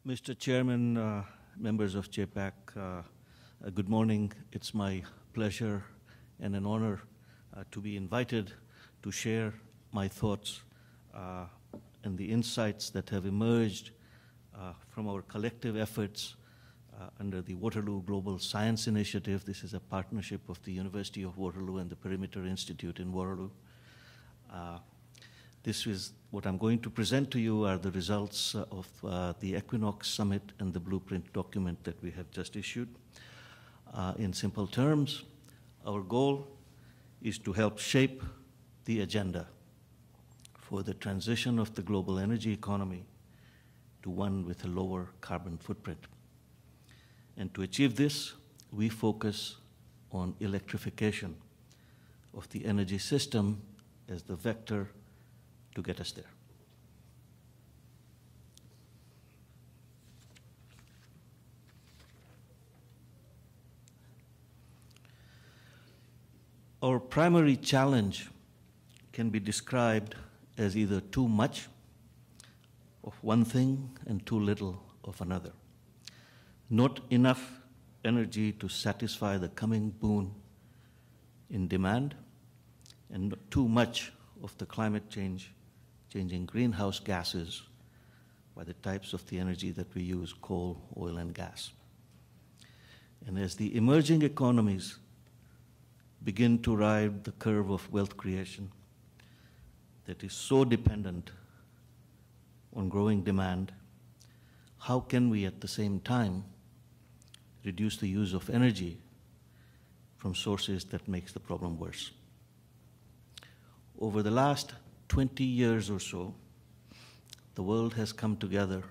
Mr. Chairman, members of JPAC, good morning. It's my pleasure and an honor to be invited to share my thoughts and the insights that have emerged from our collective efforts under the Waterloo Global Science Initiative. This is a partnership of the University of Waterloo and the Perimeter Institute in Waterloo. This is what I'm going to present to you are the results of the Equinox Summit and the Blueprint document that we have just issued. In simple terms, our goal is to help shape the agenda for the transition of the global energy economy to one with a lower carbon footprint. And to achieve this, we focus on electrification of the energy system as the vector to get us there. Our primary challenge can be described as either too much of one thing and too little of another. Not enough energy to satisfy the coming boom in demand, and too much of the climate change changing greenhouse gases by the types of the energy that we use, coal, oil, and gas. And as the emerging economies begin to ride the curve of wealth creation that is so dependent on growing demand, how can we at the same time reduce the use of energy from sources that makes the problem worse? Over the last 20 years or so, the world has come together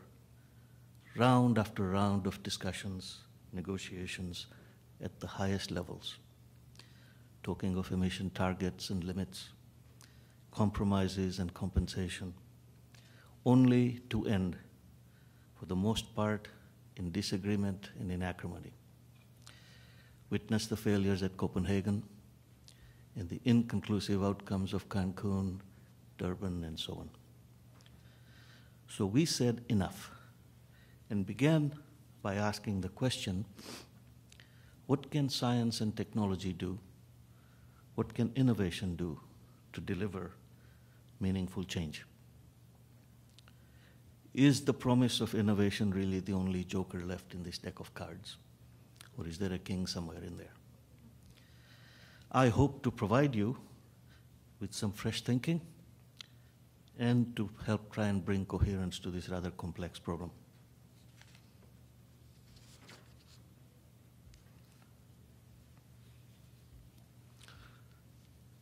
round after round of discussions, negotiations at the highest levels, talking of emission targets and limits, compromises and compensation, only to end, for the most part, in disagreement and in acrimony. Witness the failures at Copenhagen and the inconclusive outcomes of Cancun, Durban, and so on. So we said enough and began by asking the question, what can science and technology do? What can innovation do to deliver meaningful change? Is the promise of innovation really the only joker left in this deck of cards? Or is there a king somewhere in there? I hope to provide you with some fresh thinking and to help try and bring coherence to this rather complex problem.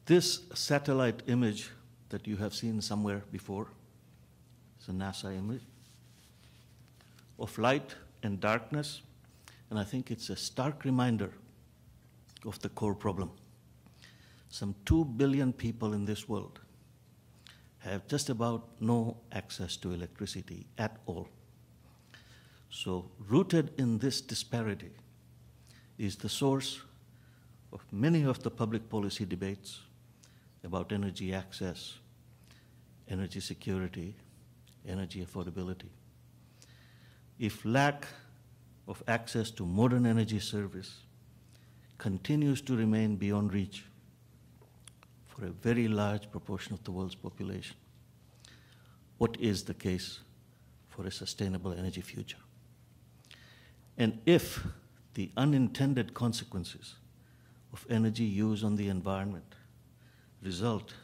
This satellite image that you have seen somewhere before is a NASA image of light and darkness, and I think it's a stark reminder of the core problem. Some 2 billion people in this world have just about no access to electricity at all. So rooted in this disparity is the source of many of the public policy debates about energy access, energy security, energy affordability. If lack of access to modern energy service continues to remain beyond reach for a very large proportion of the world's population, what is the case for a sustainable energy future? And if the unintended consequences of energy use on the environment result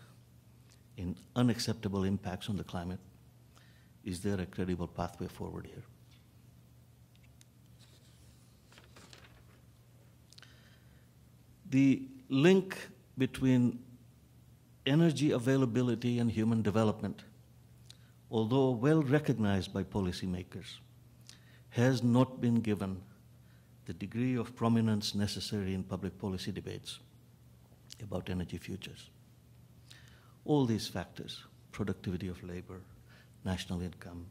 in unacceptable impacts on the climate, is there a credible pathway forward here? The link between energy availability and human development, although well recognized by policymakers, has not been given the degree of prominence necessary in public policy debates about energy futures. All these factors, productivity of labor, national income,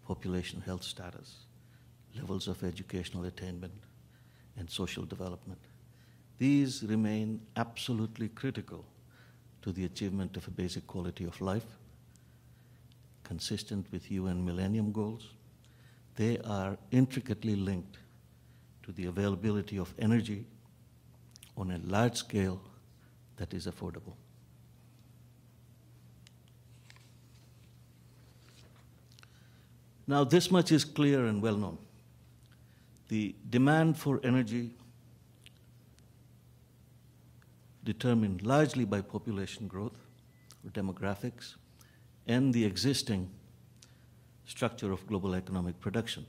population health status, levels of educational attainment, and social development, these remain absolutely critical to the achievement of a basic quality of life, consistent with UN Millennium Goals, they are intricately linked to the availability of energy on a large scale that is affordable. Now, this much is clear and well known. The demand for energy, determined largely by population growth or demographics, and the existing structure of global economic production.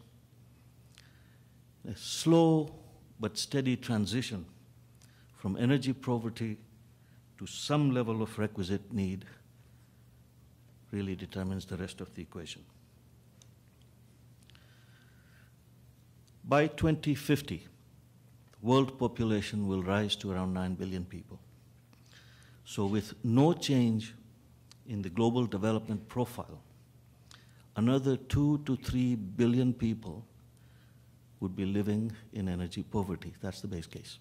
A slow but steady transition from energy poverty to some level of requisite need really determines the rest of the equation. By 2050, the world population will rise to around 9 billion people. So with no change in the global development profile, another 2 to 3 billion people would be living in energy poverty. That's the base case.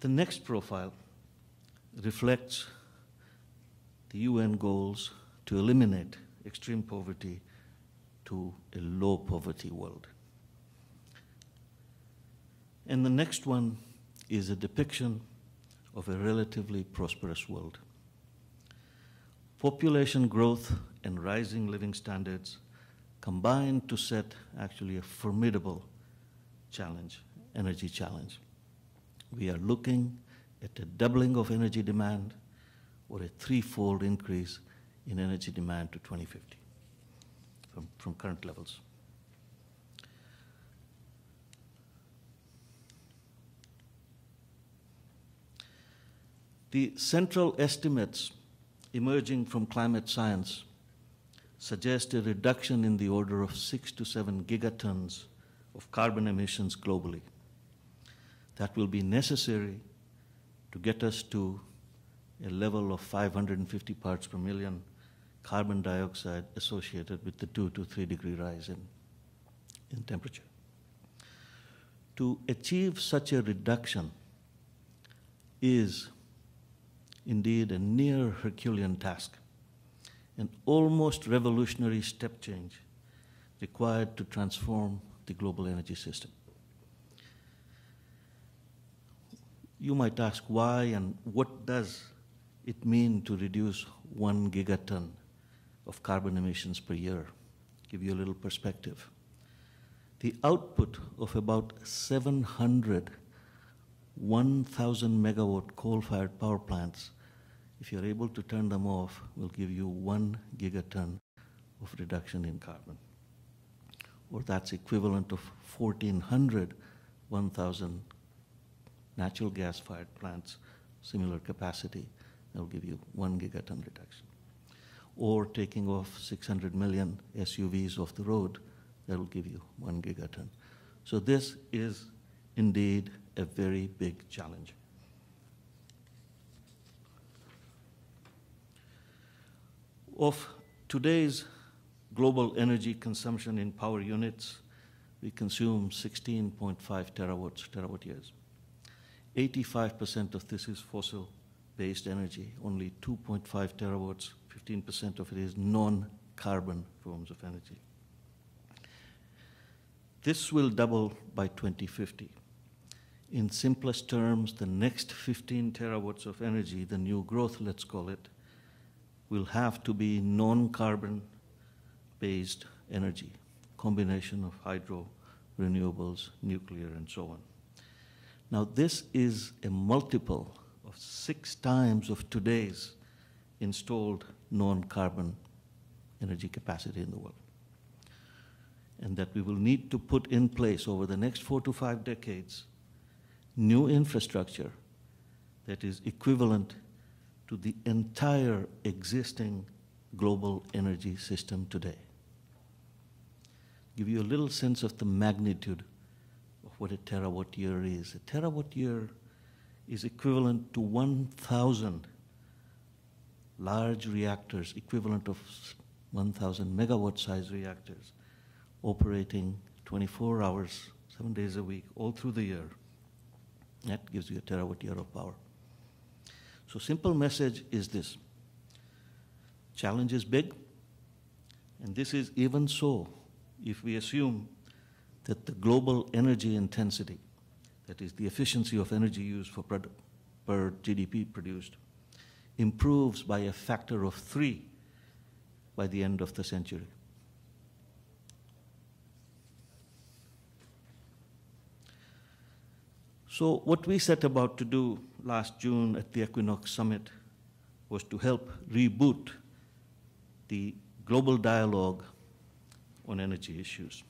The next profile reflects the UN goals to eliminate extreme poverty to a low poverty world. And the next one is a depiction of a relatively prosperous world. Population growth and rising living standards combine to set actually a formidable challenge, energy challenge. We are looking at a doubling of energy demand or a threefold increase in energy demand to 2050 from current levels. The central estimates emerging from climate science suggest a reduction in the order of 6 to 7 gigatons of carbon emissions globally. That will be necessary to get us to a level of 550 parts per million carbon dioxide associated with the 2 to 3 degree rise in temperature. To achieve such a reduction is indeed a near Herculean task, an almost revolutionary step change required to transform the global energy system. You might ask why and what does it mean to reduce 1 gigaton of carbon emissions per year? Give you a little perspective. The output of about 700 1,000 megawatt coal-fired power plants, if you're able to turn them off, will give you 1 gigaton of reduction in carbon. Or that's equivalent of 1,400 1,000 natural gas-fired plants, similar capacity, that will give you 1 gigaton reduction. Or taking off 600 million SUVs off the road, that will give you 1 gigaton. So this is indeed a very big challenge. Of today's global energy consumption in power units, we consume 16.5 terawatt years. 85% of this is fossil-based energy, only 2.5 terawatts, 15% of it is non-carbon forms of energy. This will double by 2050. In simplest terms, the next 15 terawatts of energy, the new growth, let's call it, will have to be non-carbon based energy, combination of hydro, renewables, nuclear, and so on. Now, this is a multiple of 6 times of today's installed non-carbon energy capacity in the world. And that we will need to put in place over the next 4 to 5 decades new infrastructure that is equivalent to the entire existing global energy system today. Give you a little sense of the magnitude of what a terawatt year is. A terawatt year is equivalent to 1,000 large reactors, equivalent of 1,000 megawatt size reactors, operating 24 hours, 7 days a week, all through the year. That gives you a terawatt year of power. So simple message is this. Challenge is big. And this is even so if we assume that the global energy intensity, that is the efficiency of energy used per GDP produced, improves by a factor of 3 by the end of the century. So what we set about to do last June at the Equinox Summit was to help reboot the global dialogue on energy issues.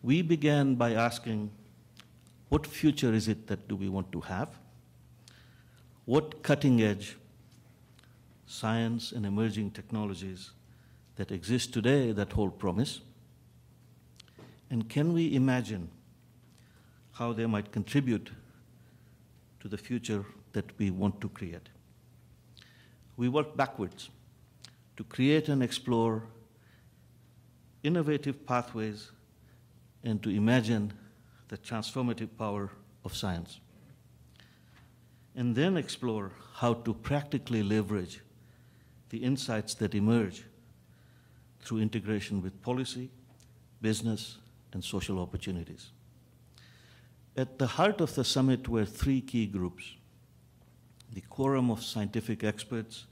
We began by asking, what future is it that do we want to have? What cutting-edge science and emerging technologies that exist today that hold promise? And can we imagine how they might contribute to the future that we want to create? We work backwards to create and explore innovative pathways and to imagine the transformative power of science. And then explore how to practically leverage the insights that emerge through integration with policy, business, and social opportunities. At the heart of the summit were 3 key groups: the quorum of scientific experts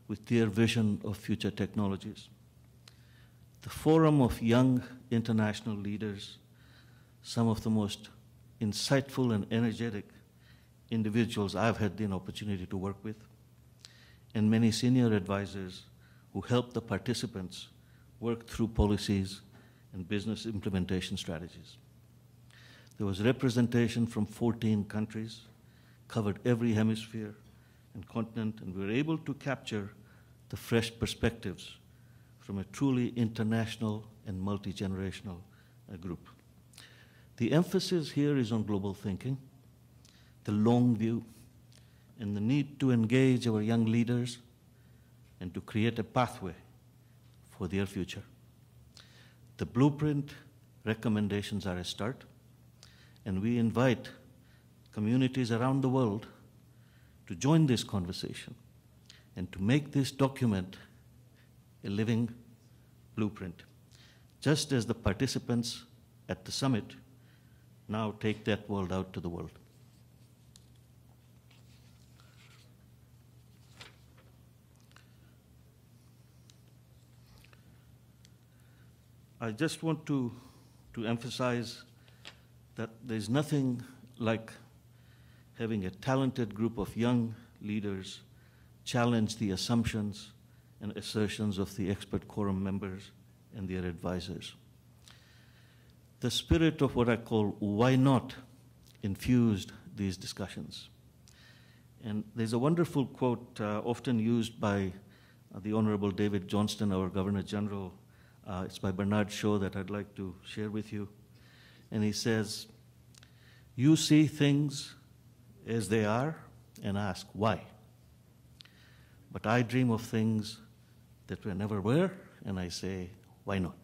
with their vision of future technologies, the forum of young international leaders, some of the most insightful and energetic individuals I've had the opportunity to work with, and many senior advisors who help the participants work through policies and business implementation strategies. There was representation from 14 countries, covered every hemisphere and continent, and we were able to capture the fresh perspectives from a truly international and multi-generational group. The emphasis here is on global thinking, the long view, and the need to engage our young leaders and to create a pathway for their future. The blueprint recommendations are a start, and we invite communities around the world to join this conversation and to make this document a living blueprint, just as the participants at the summit now take that world out to the world. I just want to emphasize that there's nothing like having a talented group of young leaders challenge the assumptions and assertions of the expert quorum members and their advisors. The spirit of what I call why not infused these discussions. And there's a wonderful quote often used by the Honorable David Johnston, our Governor General. It's by Bernard Shaw that I'd like to share with you. And he says, "You see things as they are and ask why. But I dream of things that were never were, and I say, why not?"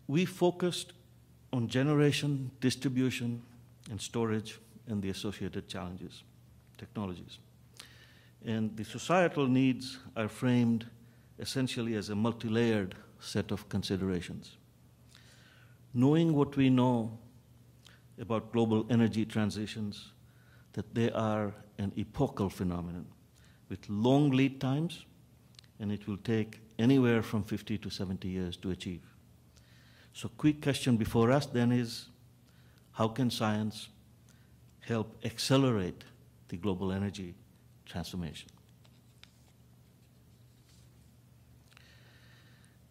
We focused on generation, distribution, and storage, and the associated challenges, technologies. And the societal needs are framed essentially as a multi-layered set of considerations. Knowing what we know about global energy transitions, that they are an epochal phenomenon with long lead times, and it will take anywhere from 50 to 70 years to achieve. So quick question before us then is, how can science help accelerate the global energy transformation?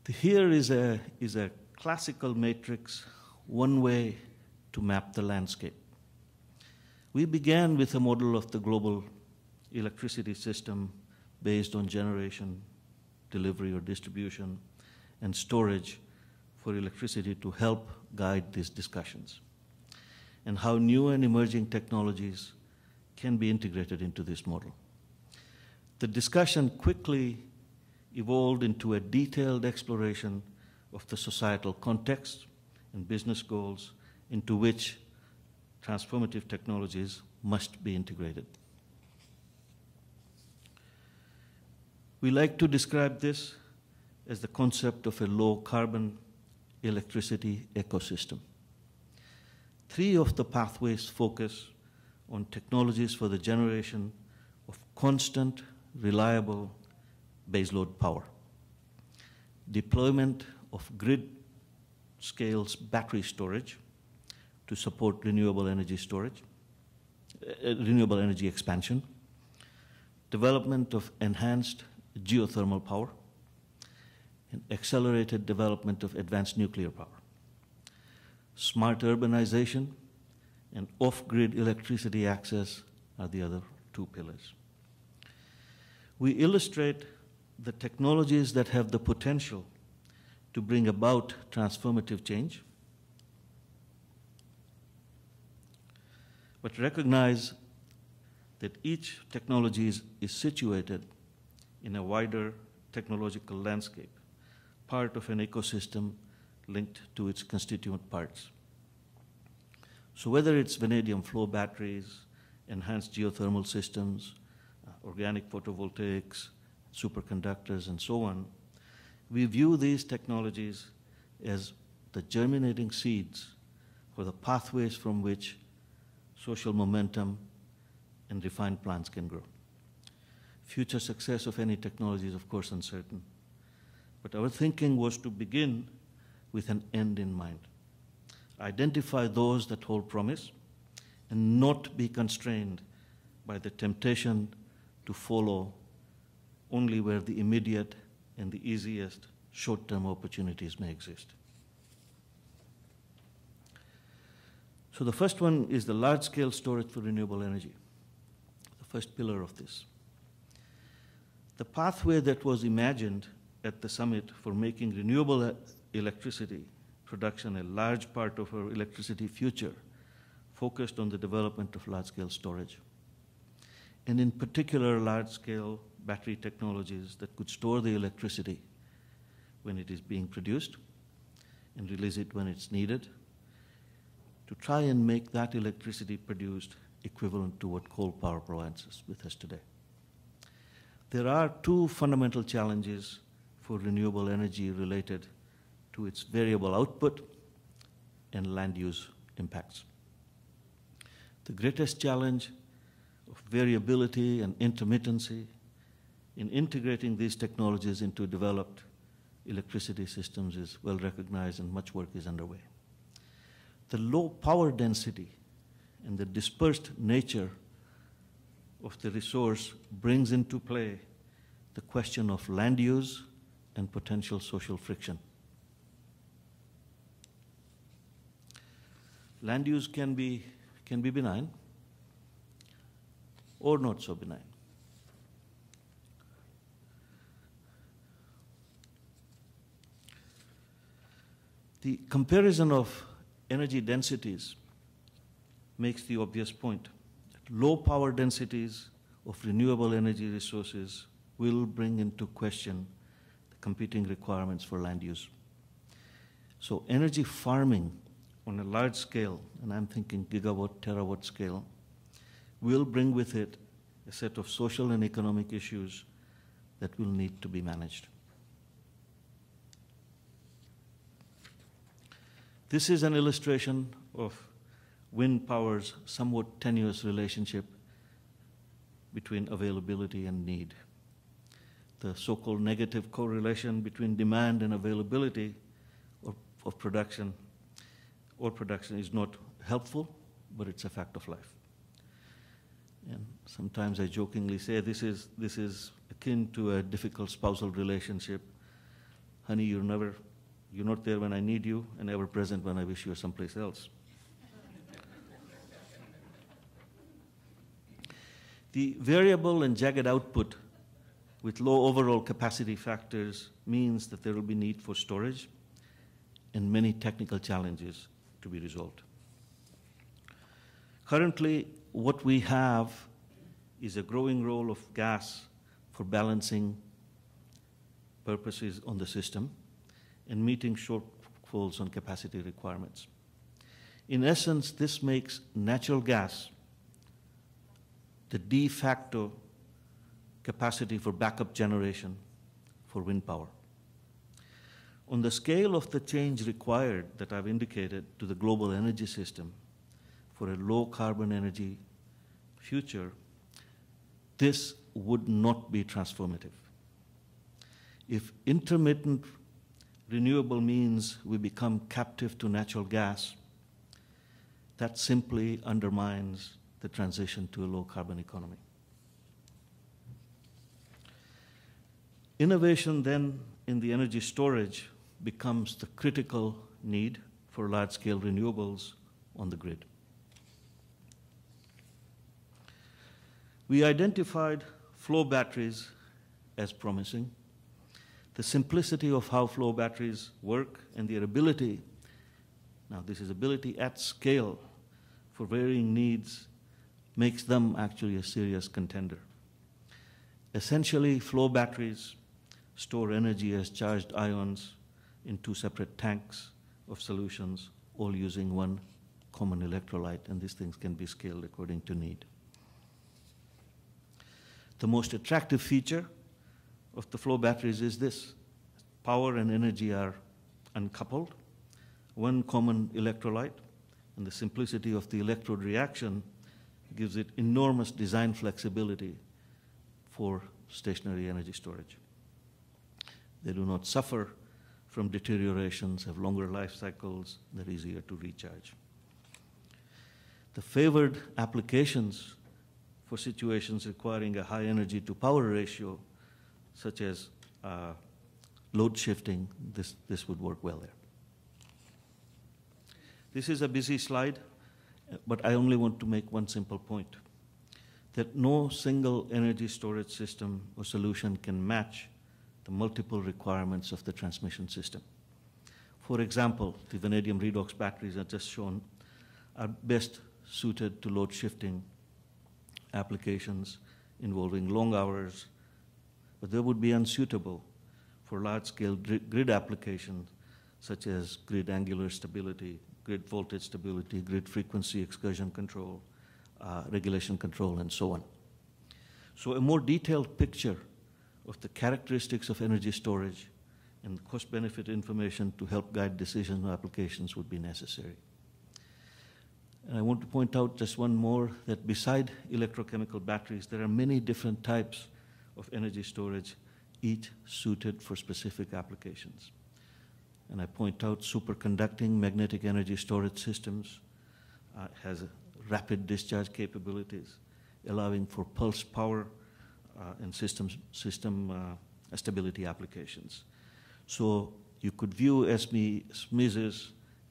Here is a classical matrix, one way to map the landscape. We began with a model of the global electricity system based on generation, delivery or distribution, and storage for electricity to help guide these discussions, and how new and emerging technologies can be integrated into this model. The discussion quickly evolved into a detailed exploration of the societal context and business goals into which transformative technologies must be integrated. We like to describe this as the concept of a low-carbon electricity ecosystem. 3 of the pathways focus on technologies for the generation of constant, reliable baseload power, deployment of grid-scale battery storage to support renewable energy storage, renewable energy expansion, development of enhanced geothermal power, and accelerated development of advanced nuclear power. Smart urbanization and off-grid electricity access are the other 2 pillars. We illustrate the technologies that have the potential to bring about transformative change, but recognize that each technology is situated in a wider technological landscape, part of an ecosystem linked to its constituent parts. So whether it's vanadium flow batteries, enhanced geothermal systems, organic photovoltaics, superconductors, and so on, we view these technologies as the germinating seeds for the pathways from which social momentum and refined plans can grow. Future success of any technology is, of course, uncertain. But our thinking was to begin with an end in mind. Identify those that hold promise and not be constrained by the temptation to follow only where the immediate and the easiest short-term opportunities may exist. So the first one is the large-scale storage for renewable energy, the first pillar of this. The pathway that was imagined at the summit for making renewable electricity production a large part of our electricity future focused on the development of large-scale storage, and in particular large-scale battery technologies that could store the electricity when it is being produced and release it when it's needed, to try and make that electricity produced equivalent to what coal power provides us with us today. There are 2 fundamental challenges for renewable energy related to its variable output and land use impacts. The greatest challenge of variability and intermittency in integrating these technologies into developed electricity systems is well recognized and much work is underway. The low power density and the dispersed nature of the resource brings into play the question of land use and potential social friction. Land use can be benign or not so benign. The comparison of energy densities makes the obvious point that low power densities of renewable energy resources will bring into question the competing requirements for land use. So energy farming on a large scale, and I'm thinking gigawatt, terawatt scale, will bring with it a set of social and economic issues that will need to be managed. This is an illustration of wind power's somewhat tenuous relationship between availability and need. The so-called negative correlation between demand and availability of production or production is not helpful, but it's a fact of life. And sometimes I jokingly say this is akin to a difficult spousal relationship. Honey, you're not there when I need you, and ever present when I wish you were someplace else. The variable and jagged output with low overall capacity factors means that there will be need for storage and many technical challenges to be resolved. Currently, what we have is a growing role of gas for balancing purposes on the system and meeting shortfalls on capacity requirements. In essence, this makes natural gas the de facto capacity for backup generation for wind power. On the scale of the change required that I've indicated to the global energy system for a low carbon energy future, this would not be transformative. If intermittent renewable means we become captive to natural gas, that simply undermines the transition to a low carbon economy. Innovation then in the energy storage becomes the critical need for large-scale renewables on the grid. We identified flow batteries as promising. The simplicity of how flow batteries work and their ability, now this is ability at scale for varying needs, makes them actually a serious contender. Essentially, flow batteries store energy as charged ions in two separate tanks of solutions, all using one common electrolyte, and these things can be scaled according to need. The most attractive feature of the flow batteries is this: power and energy are uncoupled, one common electrolyte, and the simplicity of the electrode reaction gives it enormous design flexibility for stationary energy storage. They do not suffer from deteriorations, have longer life cycles, they're easier to recharge. The favored applications for situations requiring a high energy to power ratio, such as load shifting, this would work well there. This is a busy slide, but I only want to make one simple point, that no single energy storage system or solution can match the multiple requirements of the transmission system. For example, the vanadium redox batteries are just shown are best suited to load shifting applications involving long hours, but they would be unsuitable for large-scale grid applications such as grid angular stability, grid voltage stability, grid frequency excursion control, regulation control, and so on. So a more detailed picture of the characteristics of energy storage and cost-benefit information to help guide decision applications would be necessary. And I want to point out just one more, that beside electrochemical batteries, there are many different types of energy storage, each suited for specific applications. And I point out superconducting magnetic energy storage systems has rapid discharge capabilities, allowing for pulse power and system stability applications. So you could view SMEs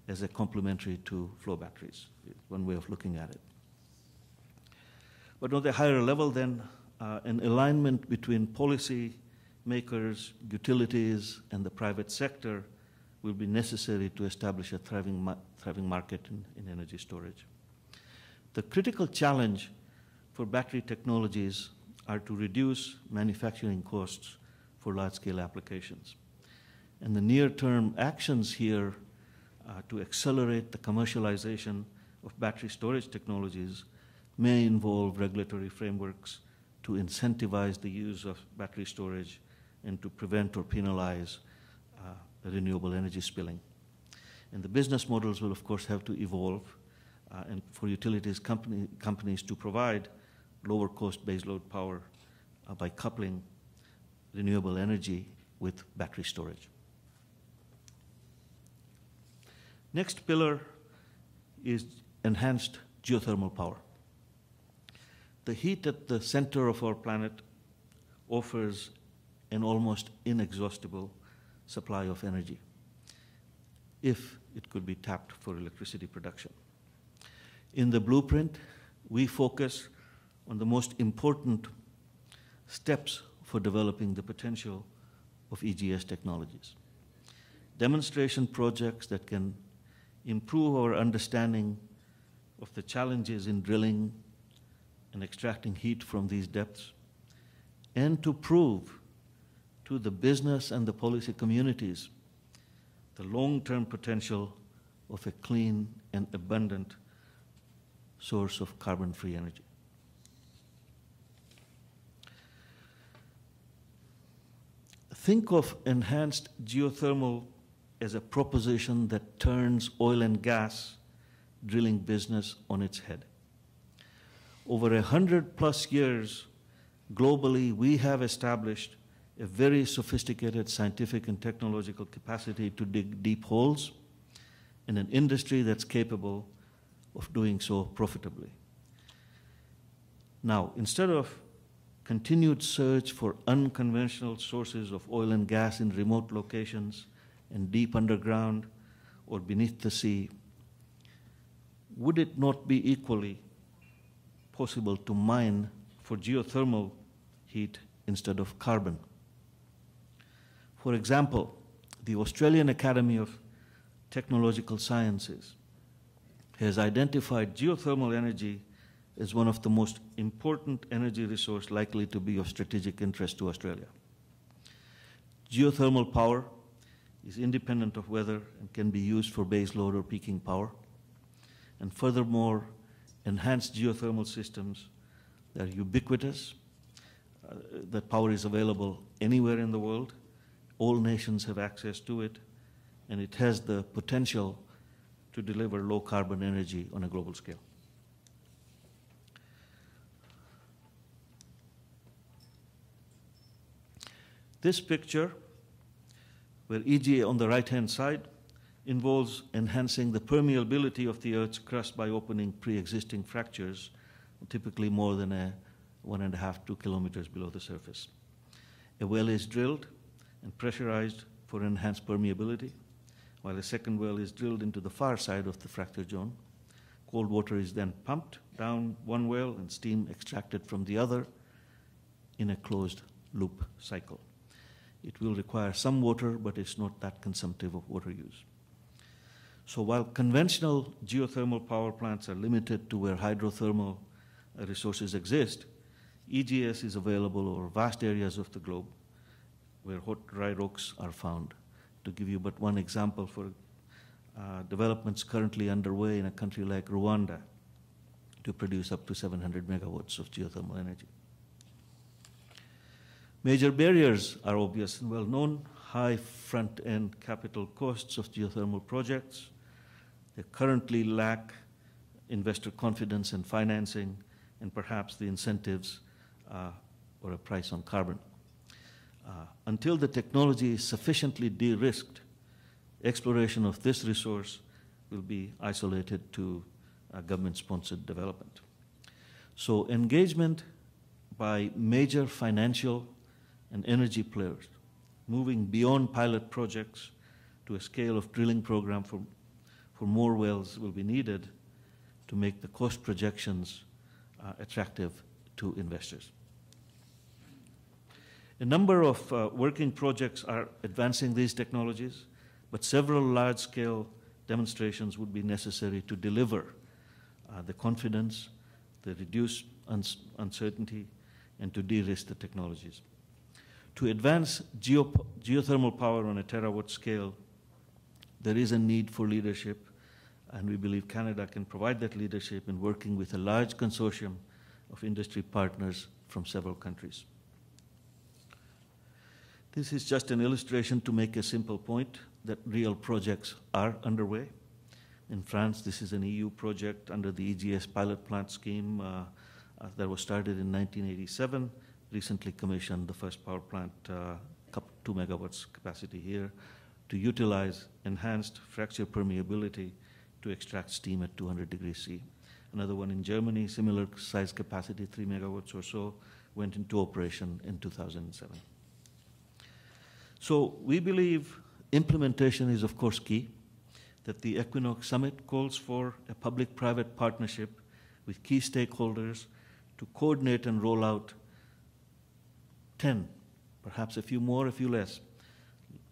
as a complementary to flow batteries, one way of looking at it. But on the higher level then, an alignment between policy makers, utilities, and the private sector will be necessary to establish a thriving market in energy storage. The critical challenge for battery technologies are to reduce manufacturing costs for large-scale applications. And the near-term actions here to accelerate the commercialization of battery storage technologies may involve regulatory frameworks to incentivize the use of battery storage and to prevent or penalize renewable energy spilling. And the business models will, of course, have to evolve and for utilities companies to provide lower cost baseload power by coupling renewable energy with battery storage. Next pillar is enhanced geothermal power. The heat at the center of our planet offers an almost inexhaustible supply of energy if it could be tapped for electricity production. In the blueprint, we focus on the most important steps for developing the potential of EGS technologies. Demonstration projects that can improve our understanding of the challenges in drilling and extracting heat from these depths, and to prove to the business and the policy communities the long-term potential of a clean and abundant source of carbon-free energy. Think of enhanced geothermal as a proposition that turns oil and gas drilling business on its head. Over 100+ years, globally, we have established a very sophisticated scientific and technological capacity to dig deep holes in an industry that's capable of doing so profitably. Now, instead of continued search for unconventional sources of oil and gas in remote locations and deep underground or beneath the sea, would it not be equally possible to mine for geothermal heat instead of carbon? For example, the Australian Academy of Technological Sciences has identified geothermal energy as one of the most important energy resources likely to be of strategic interest to Australia. Geothermal power is independent of weather and can be used for base load or peaking power. And furthermore, enhanced geothermal systems that are ubiquitous, that power is available anywhere in the world. All nations have access to it, and it has the potential to deliver low carbon energy on a global scale. This picture, where EGA on the right-hand side, involves enhancing the permeability of the Earth's crust by opening pre-existing fractures, typically more than 1.5 to 2 kilometers below the surface. A well is drilled and pressurized for enhanced permeability, while a second well is drilled into the far side of the fracture zone. Cold water is then pumped down one well and steam extracted from the other in a closed loop cycle. It will require some water, but it's not that consumptive of water use. So while conventional geothermal power plants are limited to where hydrothermal resources exist, EGS is available over vast areas of the globe where hot dry rocks are found. To give you but one example, for developments currently underway in a country like Rwanda to produce up to 700 megawatts of geothermal energy. Major barriers are obvious and well known: high front-end capital costs of geothermal projects. They currently lack investor confidence and financing, and perhaps the incentives or a price on carbon. Until the technology is sufficiently de-risked, exploration of this resource will be isolated to government-sponsored development. So engagement by major financial and energy players, moving beyond pilot projects to a scale of drilling program for more wells will be needed to make the cost projections attractive to investors. A number of working projects are advancing these technologies, but several large-scale demonstrations would be necessary to deliver the confidence, the reduced uncertainty, and to de-risk the technologies. To advance geothermal power on a terawatt scale, there is a need for leadership, and we believe Canada can provide that leadership in working with a large consortium of industry partners from several countries. This is just an illustration to make a simple point that real projects are underway. In France, this is an EU project under the EGS pilot plant scheme that was started in 1987, recently commissioned the first power plant, 2 megawatts capacity here, to utilize enhanced fracture permeability to extract steam at 200 degrees C. Another one in Germany, similar size capacity, 3 megawatts or so, went into operation in 2007. So we believe implementation is, of course, key, that the Equinox Summit calls for a public-private partnership with key stakeholders to coordinate and roll out 10, perhaps a few more, a few less,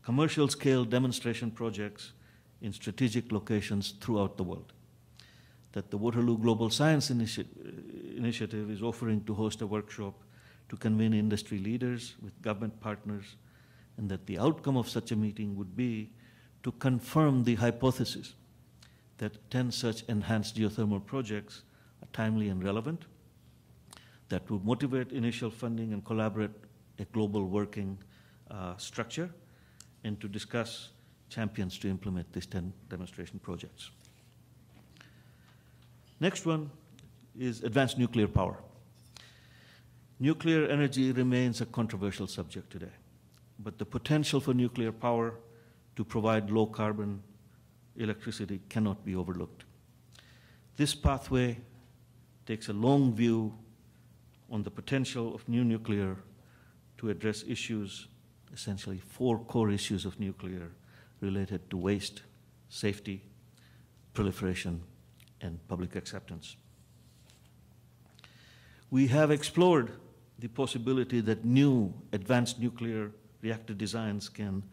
commercial-scale demonstration projects in strategic locations throughout the world. That the Waterloo Global Science Initiative is offering to host a workshop to convene industry leaders with government partners, and that the outcome of such a meeting would be to confirm the hypothesis that 10 such enhanced geothermal projects are timely and relevant, that would motivate initial funding and collaborate a global working structure, and to discuss champions to implement these 10 demonstration projects. Next one is advanced nuclear power. Nuclear energy remains a controversial subject today, but the potential for nuclear power to provide low carbon electricity cannot be overlooked. This pathway takes a long view on the potential of new nuclear to address issues, essentially 4 core issues of nuclear related to waste, safety, proliferation, and public acceptance. We have explored the possibility that new advanced nuclear reactor designs can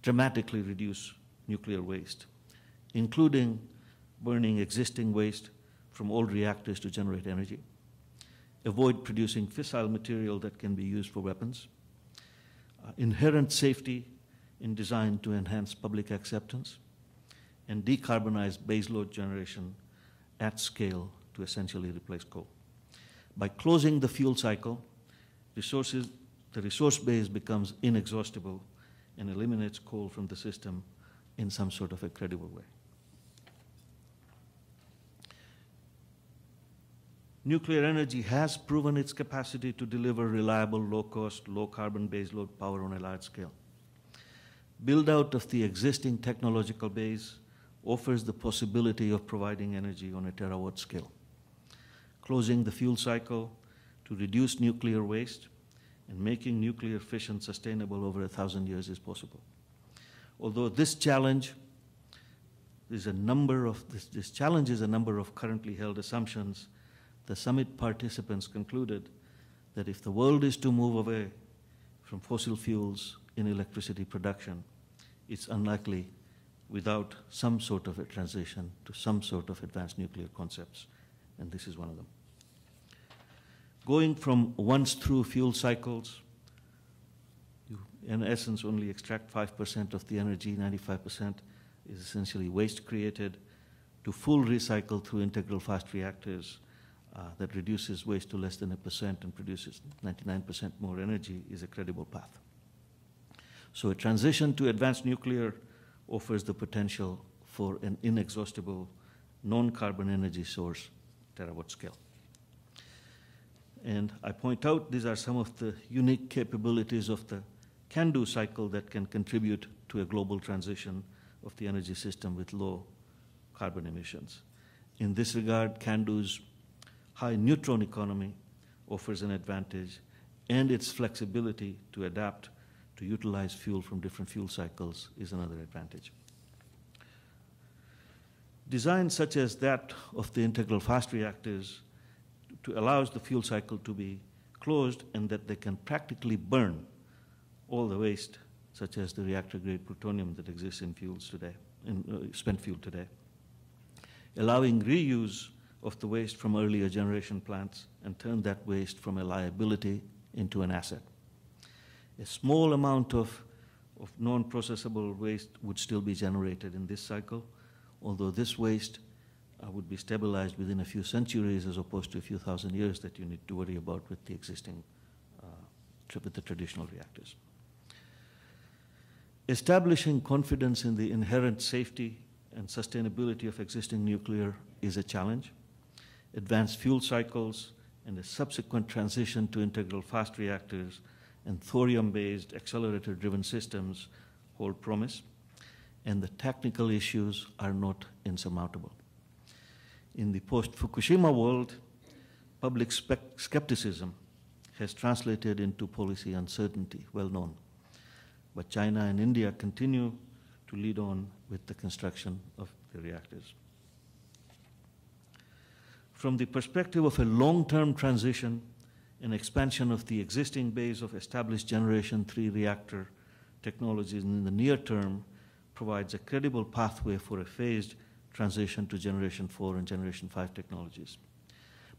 dramatically reduce nuclear waste, including burning existing waste from old reactors to generate energy, avoid producing fissile material that can be used for weapons, inherent safety in design to enhance public acceptance, and decarbonize baseload generation at scale to essentially replace coal. By closing the fuel cycle, the resource base becomes inexhaustible and eliminates coal from the system in some sort of a credible way. Nuclear energy has proven its capacity to deliver reliable, low-cost, low-carbon baseload power on a large scale. Build-out of the existing technological base offers the possibility of providing energy on a terawatt scale. Closing the fuel cycle to reduce nuclear waste and making nuclear fission sustainable over 1,000 years is possible. Although this challenge is a number of currently held assumptions, the summit participants concluded that if the world is to move away from fossil fuels in electricity production, it's unlikely without some sort of a transition to some sort of advanced nuclear concepts, and this is one of them. Going from once-through fuel cycles, you in essence only extract 5% of the energy, 95% is essentially waste created, to full recycle through integral fast reactors that reduces waste to less than 1% and produces 99% more energy is a credible path. So a transition to advanced nuclear offers the potential for an inexhaustible non-carbon energy source, terawatt scale. And I point out these are some of the unique capabilities of the CANDO cycle that can contribute to a global transition of the energy system with low carbon emissions. In this regard, CANDO's high neutron economy offers an advantage, and its flexibility to adapt to utilize fuel from different fuel cycles is another advantage. Design such as that of the integral fast reactors allows the fuel cycle to be closed and that they can practically burn all the waste, such as the reactor-grade plutonium that exists in fuels today, in spent fuel today, allowing reuse of the waste from earlier generation plants and turn that waste from a liability into an asset. A small amount of non-processable waste would still be generated in this cycle, although this waste would be stabilized within a few centuries as opposed to a few thousand years that you need to worry about with the existing, with the traditional reactors. Establishing confidence in the inherent safety and sustainability of existing nuclear is a challenge. Advanced fuel cycles and a subsequent transition to integral fast reactors and thorium-based accelerator-driven systems hold promise, and the technical issues are not insurmountable. In the post-Fukushima world, public skepticism has translated into policy uncertainty, well known. But China and India continue to lead on with the construction of the reactors. From the perspective of a long-term transition and expansion of the existing base of established Generation 3 reactor technologies in the near term provides a credible pathway for a phased transition to Generation 4 and Generation 5 technologies.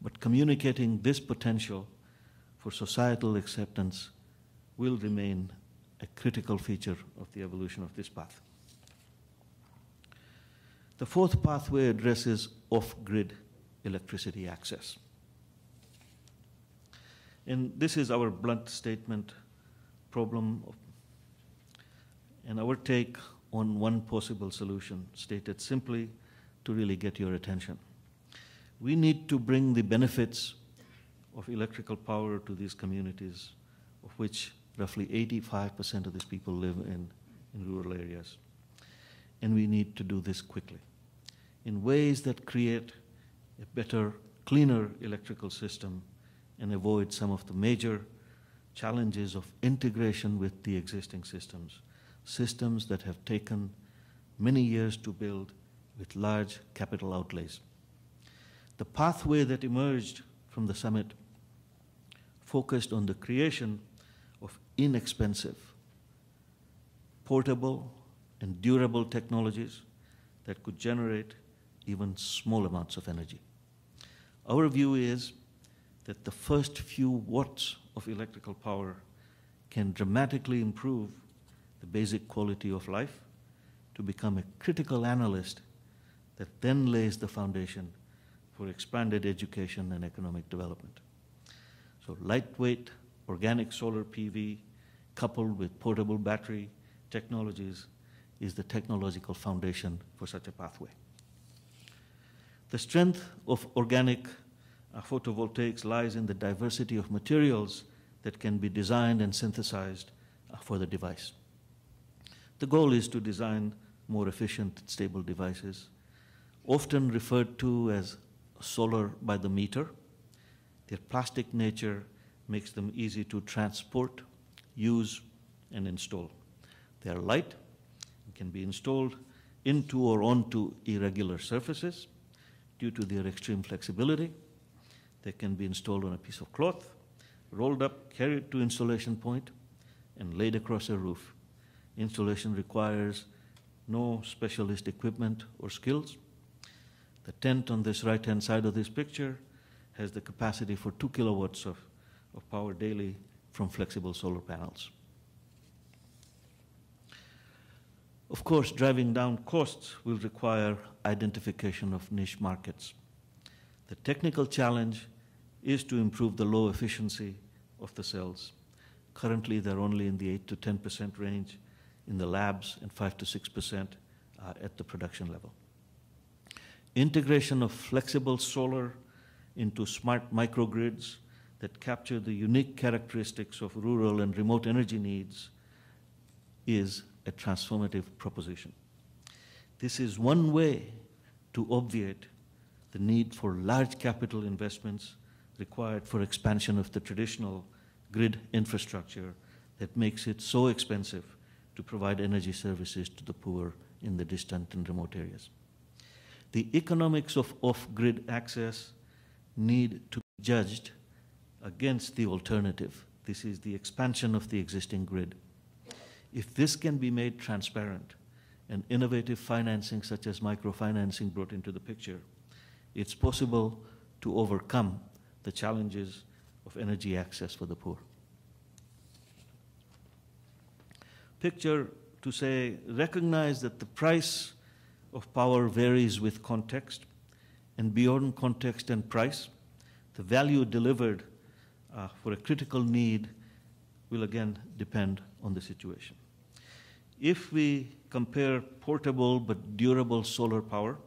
But communicating this potential for societal acceptance will remain a critical feature of the evolution of this path. The fourth pathway addresses off-grid electricity access. And this is our blunt statement problem and our take on one possible solution, stated simply to really get your attention. We need to bring the benefits of electrical power to these communities, of which roughly 85% of these people live in rural areas. And we need to do this quickly in ways that create a better, cleaner electrical system and avoid some of the major challenges of integration with the existing systems that have taken many years to build with large capital outlays. The pathway that emerged from the summit focused on the creation of inexpensive, portable, and durable technologies that could generate even small amounts of energy. Our view is that the first few watts of electrical power can dramatically improve the basic quality of life to become a critical analyst that then lays the foundation for expanded education and economic development. So lightweight organic solar PV coupled with portable battery technologies is the technological foundation for such a pathway. The strength of organic photovoltaics lies in the diversity of materials that can be designed and synthesized for the device. The goal is to design more efficient, stable devices, often referred to as solar by the meter. Their plastic nature makes them easy to transport, use, and install. They are light and can be installed into or onto irregular surfaces due to their extreme flexibility. They can be installed on a piece of cloth, rolled up, carried to installation point, and laid across a roof. Installation requires no specialist equipment or skills. The tent on this right-hand side of this picture has the capacity for 2 kilowatts of power daily from flexible solar panels. Of course, driving down costs will require identification of niche markets. The technical challenge is to improve the low efficiency of the cells. Currently, they're only in the 8 to 10% range in the labs and 5 to 6% at the production level. Integration of flexible solar into smart microgrids that capture the unique characteristics of rural and remote energy needs is a transformative proposition. This is one way to obviate the need for large capital investments required for expansion of the traditional grid infrastructure that makes it so expensive to provide energy services to the poor in the distant and remote areas. The economics of off-grid access need to be judged against the alternative. This is the expansion of the existing grid. If this can be made transparent and innovative financing such as microfinancing brought into the picture, it's possible to overcome the challenges of energy access for the poor. Picture to say, recognize that the price of power varies with context, and beyond context and price, the value delivered for a critical need will again depend on the situation. If we compare portable but durable solar power,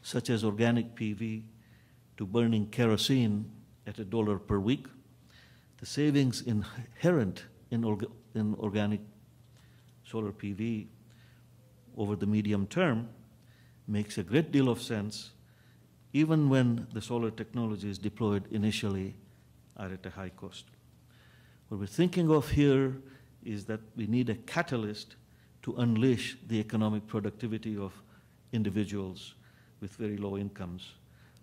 such as organic PV, to burning kerosene at $1 per week, the savings inherent in organic solar PV over the medium term makes a great deal of sense, even when the solar technology is deployed initially are at a high cost. What we're thinking of here is that we need a catalyst to unleash the economic productivity of individuals with very low incomes.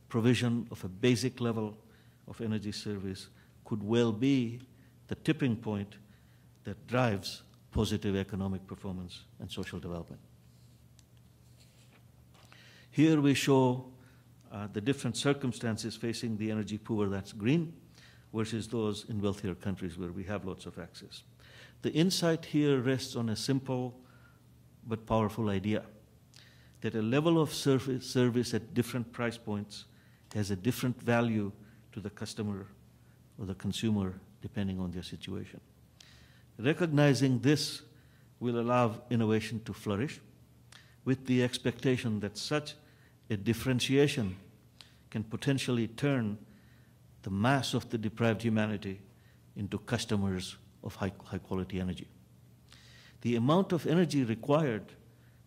Provision of a basic level of energy service could well be the tipping point that drives positive economic performance and social development. Here we show the different circumstances facing the energy poor, that's green, versus those in wealthier countries where we have lots of access. The insight here rests on a simple but powerful idea. that a level of service at different price points has a different value to the customer or the consumer depending on their situation. Recognizing this will allow innovation to flourish with the expectation that such a differentiation can potentially turn the mass of the deprived humanity into customers of high quality energy. The amount of energy required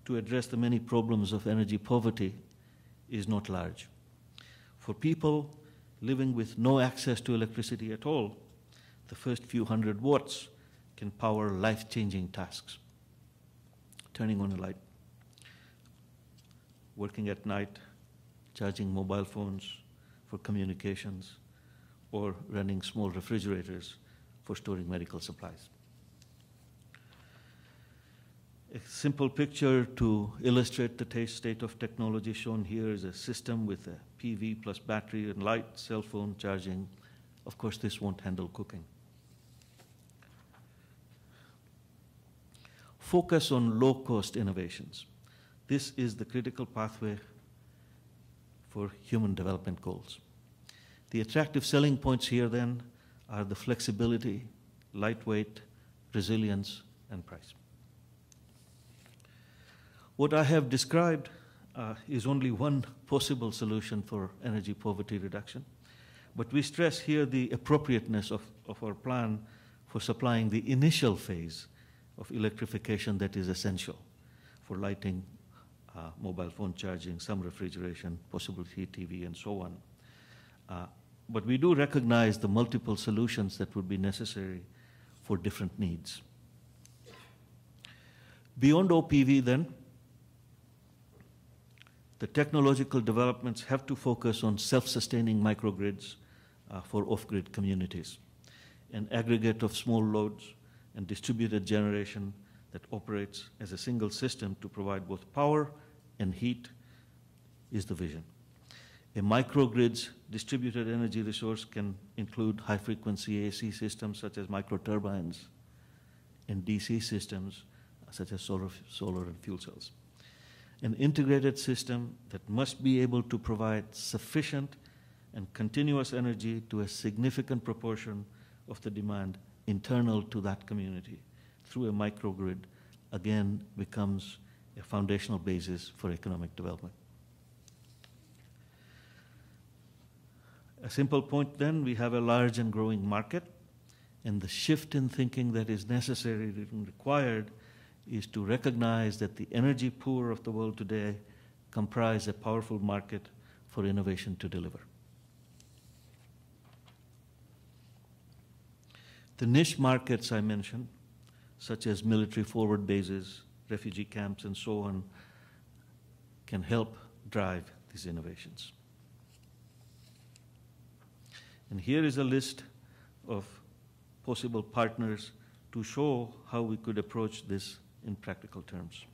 to address the many problems of energy poverty is not large. For people living with no access to electricity at all, the first few hundred watts can power life-changing tasks. Turning on a light, working at night, charging mobile phones for communications, or running small refrigerators for storing medical supplies. A simple picture to illustrate the state of technology shown here is a system with a PV plus battery and light, cell phone charging. Of course, this won't handle cooking. Focus on low-cost innovations. This is the critical pathway for human development goals. The attractive selling points here then are the flexibility, lightweight, resilience, and price. What I have described is only one possible solution for energy poverty reduction, but we stress here the appropriateness of our plan for supplying the initial phase of electrification that is essential for lighting, mobile phone charging, some refrigeration, possibly TV, and so on. But we do recognize the multiple solutions that would be necessary for different needs. Beyond OPV then, the technological developments have to focus on self-sustaining microgrids for off-grid communities, an aggregate of small loads and distributed generation that operates as a single system to provide both power and heat is the vision. A microgrid's distributed energy resource can include high-frequency AC systems such as microturbines and DC systems such as solar and fuel cells. An integrated system that must be able to provide sufficient and continuous energy to a significant proportion of the demand internal to that community through a microgrid, again, becomes a foundational basis for economic development. A simple point then, we have a large and growing market, and the shift in thinking that is necessary and required is to recognize that the energy poor of the world today comprise a powerful market for innovation to deliver. The niche markets I mentioned, such as military forward bases, refugee camps, and so on, can help drive these innovations. And here is a list of possible partners to show how we could approach this in practical terms.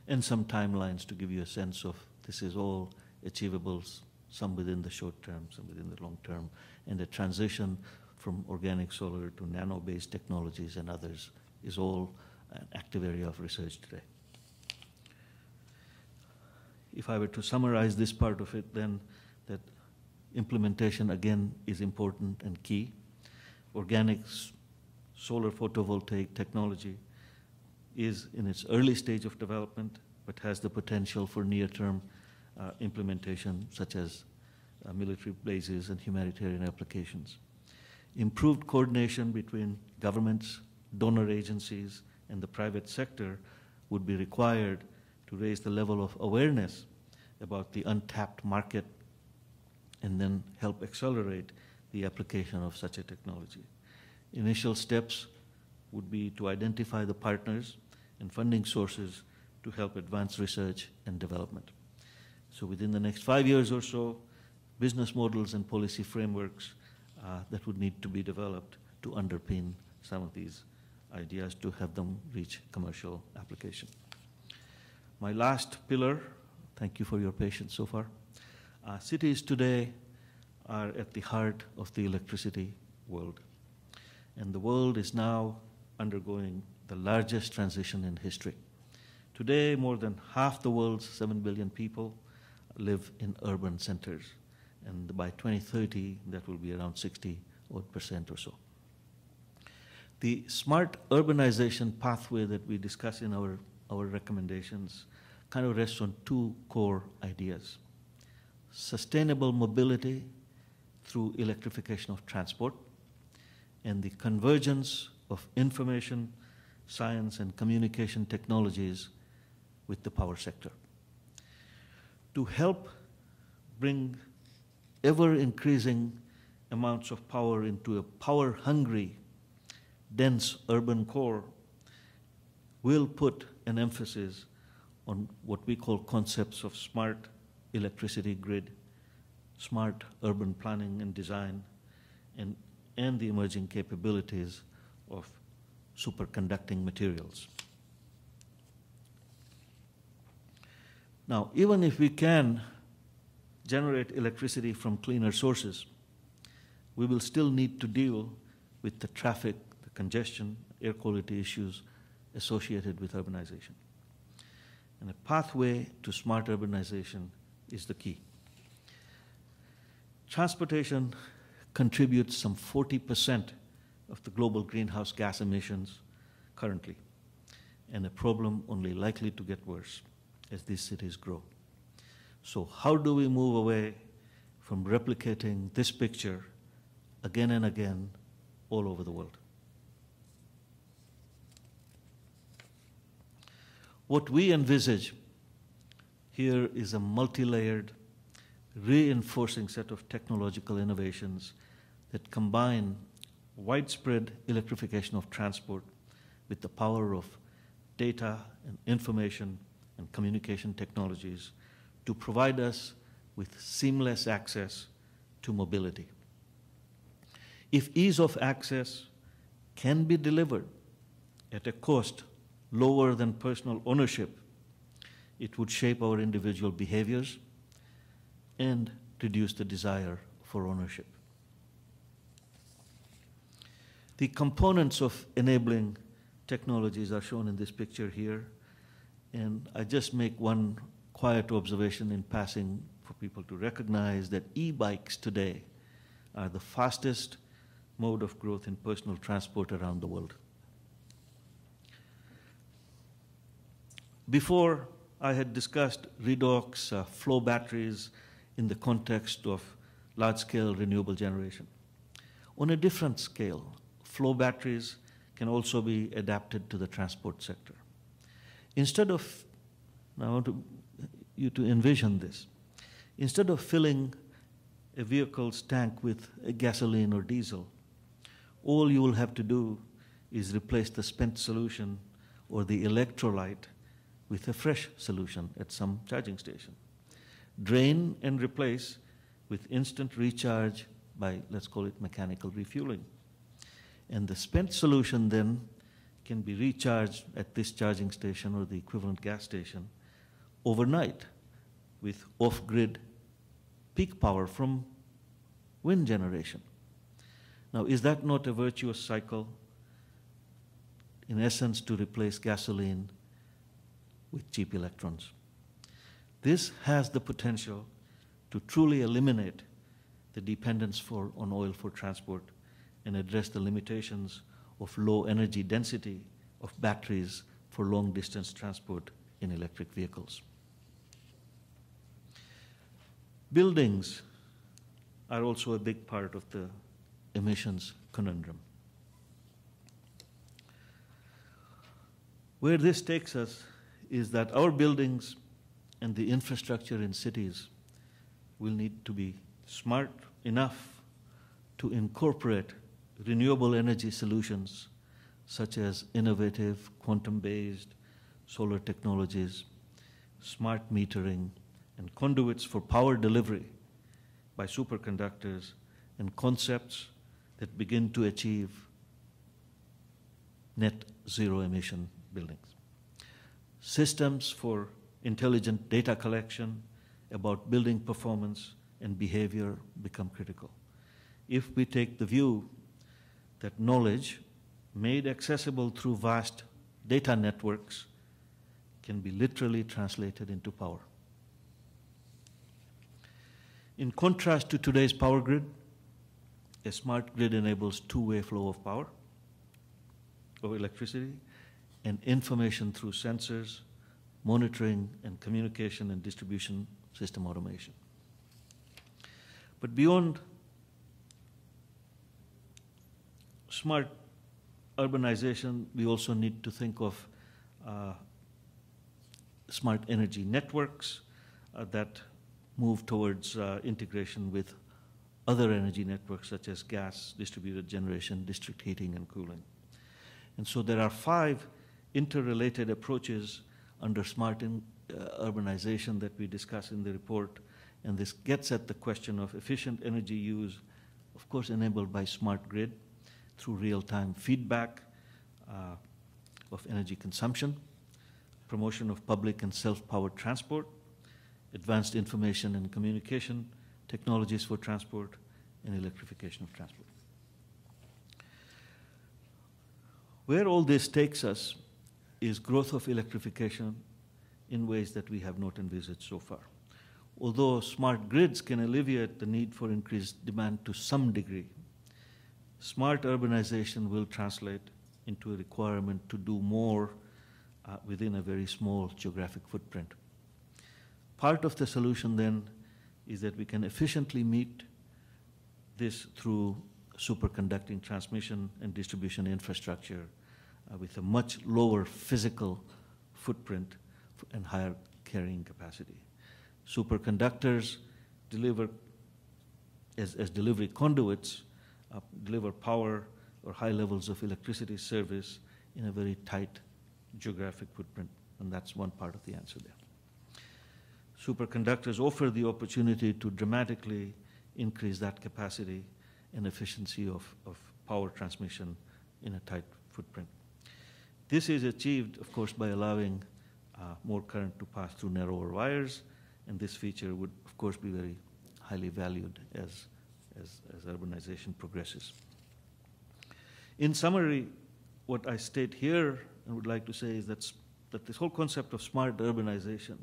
And some timelines to give you a sense of this is all achievable, some within the short term, some within the long term, and the transition from organic solar to nano-based technologies and others is all an active area of research today. If I were to summarize this part of it, then that implementation, again, is important and key. Organic solar photovoltaic technology is in its early stage of development, but has the potential for near-term implementation, such as military bases and humanitarian applications. Improved coordination between governments, donor agencies, and the private sector would be required to raise the level of awareness about the untapped market and then help accelerate the application of such a technology. Initial steps would be to identify the partners and funding sources to help advance research and development. So within the next 5 years or so, business models and policy frameworks that would need to be developed to underpin some of these ideas to have them reach commercial application. My last pillar, thank you for your patience so far. Cities today are at the heart of the electricity world. And the world is now undergoing the largest transition in history. Today, more than half the world's 7 billion people live in urban centers, and by 2030, that will be around 60% or so. The smart urbanization pathway that we discuss in our recommendations kind of rests on two core ideas: sustainable mobility through electrification of transport, and the convergence of information, science, and communication technologies with the power sector. To help bring ever-increasing amounts of power into a power-hungry, dense urban core, we'll put an emphasis on what we call concepts of smart electricity grid, smart urban planning and design, and the emerging capabilities of superconducting materials. Now, even if we can generate electricity from cleaner sources, we will still need to deal with the traffic, the congestion, air quality issues associated with urbanization. And a pathway to smart urbanization is the key. Transportation contributes some 40% of the global greenhouse gas emissions currently, and a problem only likely to get worse as these cities grow. So how do we move away from replicating this picture again and again all over the world? What we envisage here is a multi-layered, reinforcing set of technological innovations that combine widespread electrification of transport with the power of data and information and communication technologies to provide us with seamless access to mobility. If ease of access can be delivered at a cost lower than personal ownership, it would shape our individual behaviors and reduce the desire for ownership. The components of enabling technologies are shown in this picture here, and I just make one quiet observation in passing for people to recognize that e-bikes today are the fastest mode of growth in personal transport around the world. Before, I had discussed redox flow batteries in the context of large-scale renewable generation. On a different scale, flow batteries can also be adapted to the transport sector. Instead of, I want you to envision this, instead of filling a vehicle's tank with gasoline or diesel, all you will have to do is replace the spent solution or the electrolyte with a fresh solution at some charging station. Drain and replace with instant recharge by, let's call it, mechanical refueling. And the spent solution then can be recharged at this charging station or the equivalent gas station overnight with off-grid peak power from wind generation. Now, is that not a virtuous cycle, in essence, to replace gasoline with cheap electrons? This has the potential to truly eliminate the dependence on oil for transport and address the limitations of low energy density of batteries for long distance transport in electric vehicles. Buildings are also a big part of the emissions conundrum. Where this takes us is that our buildings and the infrastructure in cities will need to be smart enough to incorporate renewable energy solutions such as innovative quantum-based solar technologies, smart metering, and conduits for power delivery by superconductors, and concepts that begin to achieve net zero emission buildings. Systems for intelligent data collection about building performance and behavior become critical. If we take the view that knowledge made accessible through vast data networks, can be literally translated into power. In contrast to today's power grid, a smart grid enables two-way flow of power, of electricity, and information through sensors, monitoring, and communication and distribution system automation. But beyond smart urbanization, we also need to think of smart energy networks that move towards integration with other energy networks such as gas, distributed generation, district heating, and cooling. And so there are 5 interrelated approaches under smart urbanization that we discuss in the report, and this gets at the question of efficient energy use, of course enabled by smart grid through real-time feedback of energy consumption, promotion of public and self-powered transport, advanced information and communication technologies for transport, and electrification of transport. Where all this takes us is growth of electrification in ways that we have not envisaged so far. Although smart grids can alleviate the need for increased demand to some degree, smart urbanization will translate into a requirement to do more within a very small geographic footprint. Part of the solution then is that we can efficiently meet this through superconducting transmission and distribution infrastructure with a much lower physical footprint and higher carrying capacity. Superconductors deliver, as delivery conduits, deliver power or high levels of electricity service in a very tight geographic footprint, and that's one part of the answer there. Superconductors offer the opportunity to dramatically increase that capacity and efficiency of power transmission in a tight footprint. This is achieved, of course, by allowing more current to pass through narrower wires, and this feature would, of course, be very highly valued as urbanization progresses. In summary, what I state here and would like to say is that this whole concept of smart urbanization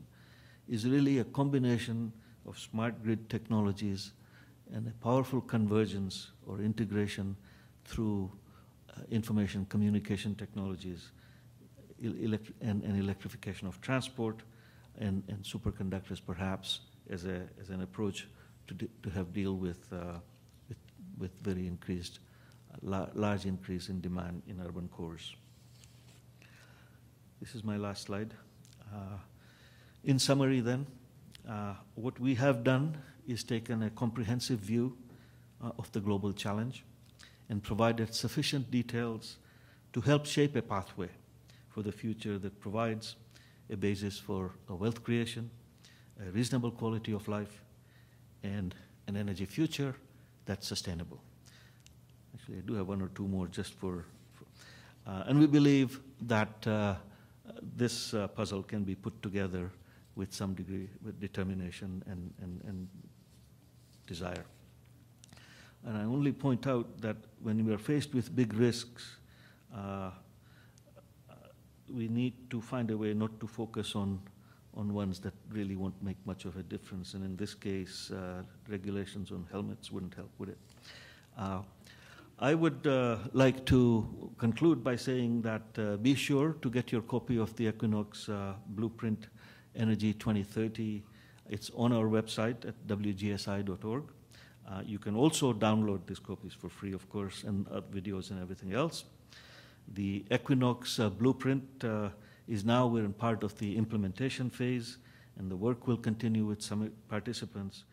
is really a combination of smart grid technologies and a powerful convergence or integration through information communication technologies and electrification of transport and superconductors perhaps as an approach to have deal with very increased, large increase in demand in urban cores. This is my last slide. In summary then, what we have done is taken a comprehensive view of the global challenge and provided sufficient details to help shape a pathway for the future that provides a basis for a wealth creation, a reasonable quality of life, and an energy future that's sustainable. Actually, I do have one or two more just and we believe that this puzzle can be put together with some degree with determination and desire. And I only point out that when we are faced with big risks, we need to find a way not to focus on ones that really won't make much of a difference. And in this case, regulations on helmets wouldn't help with it. I would like to conclude by saying that be sure to get your copy of the Equinox Blueprint Energy 2030. It's on our website at wgsi.org. You can also download these copies for free, of course, and videos and everything else. The Equinox Blueprint is now we're in part of the implementation phase, and the work will continue with some participants.